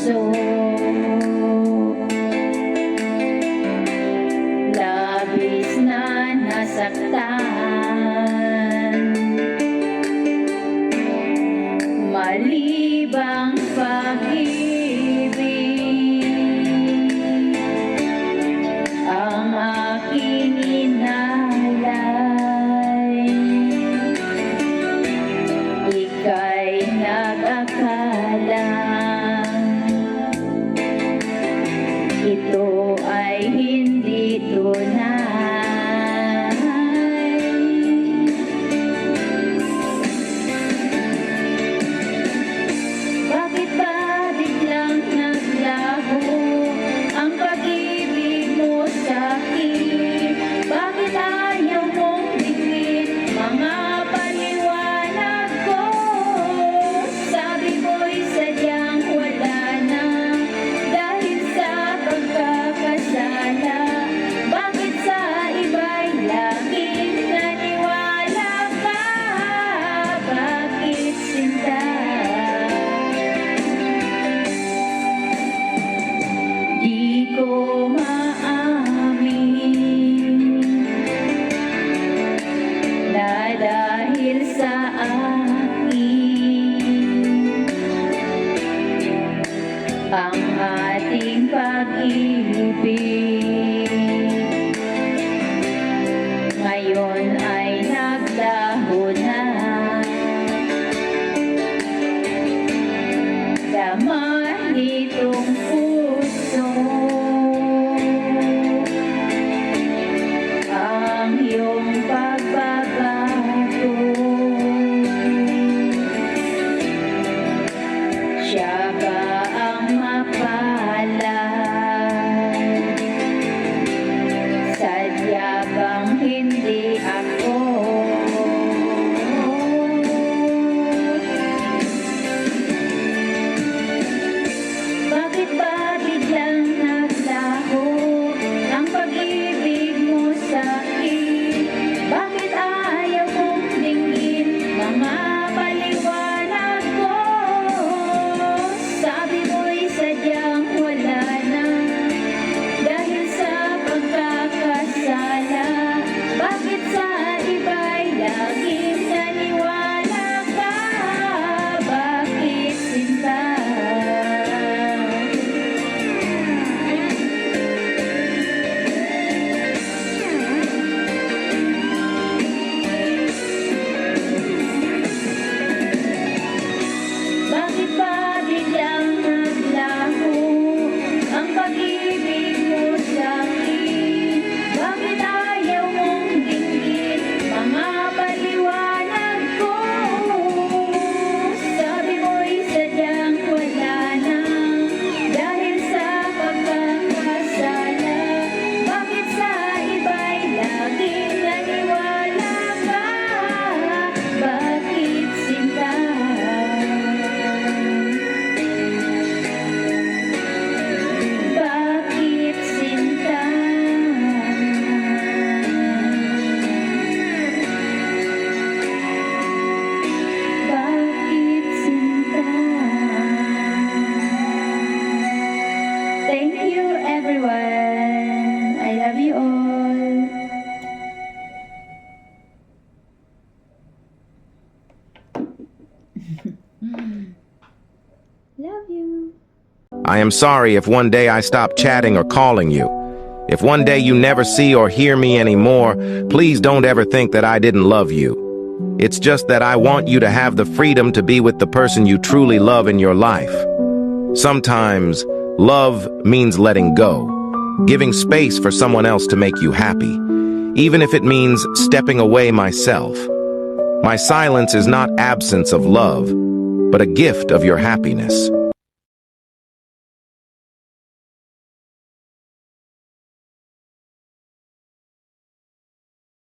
puso. Labis na nasaktan, malibang pag-ibig ang aking inalay. Ika'y nag-akala ito ay hindi tunay. Bakit ba biglang naglaho ang pag-ibig mo sa'kin? Bakit ayaw mong bigin mga paliwanag ko? Sabi mo'y sadyang wala na dahil sa pagkakasala. Bakit sa iba'y laging naniwala ka? Bakit sinta? Di ko maamin na dahil sa akin ang ating pag-ibig ngayon ay naglaho na. Laman nitong puso ang iyong pagbabago. Siya ba ang mapalad? Sadya bang hindi ako? Bakit ba biglang naglaho ang pag-ibig mo sa'kin? Bakit ayaw mong dinggin mga paliwanag ko? Sabi mo'y sadyang wala na dahil sa pagkakasala. Bakit sa iba'y laging naniwala ka? Bakit sinta? Bakit ba biglang naglaho ang pag-ibig mo sa'kin? Bakit ayaw mong dinggin mga paliwanag ko? Sabi mo'y sadyang wala na dahil sa pagkakasala. Bakit sa iba'y laging naniwala ka? Bakit sinta? Bakit sinta? Bakit sinta? Thank you everyone. I love you all. Love you. I am sorry if one day I stop chatting or calling you. If one day you never see or hear me anymore, please don't ever think that I didn't love you. It's just that I want you to have the freedom to be with the person you truly love in your life. Sometimes, love means letting go, giving space for someone else to make you happy, even if it means stepping away myself. My silence is not absence of love, but a gift of your happiness.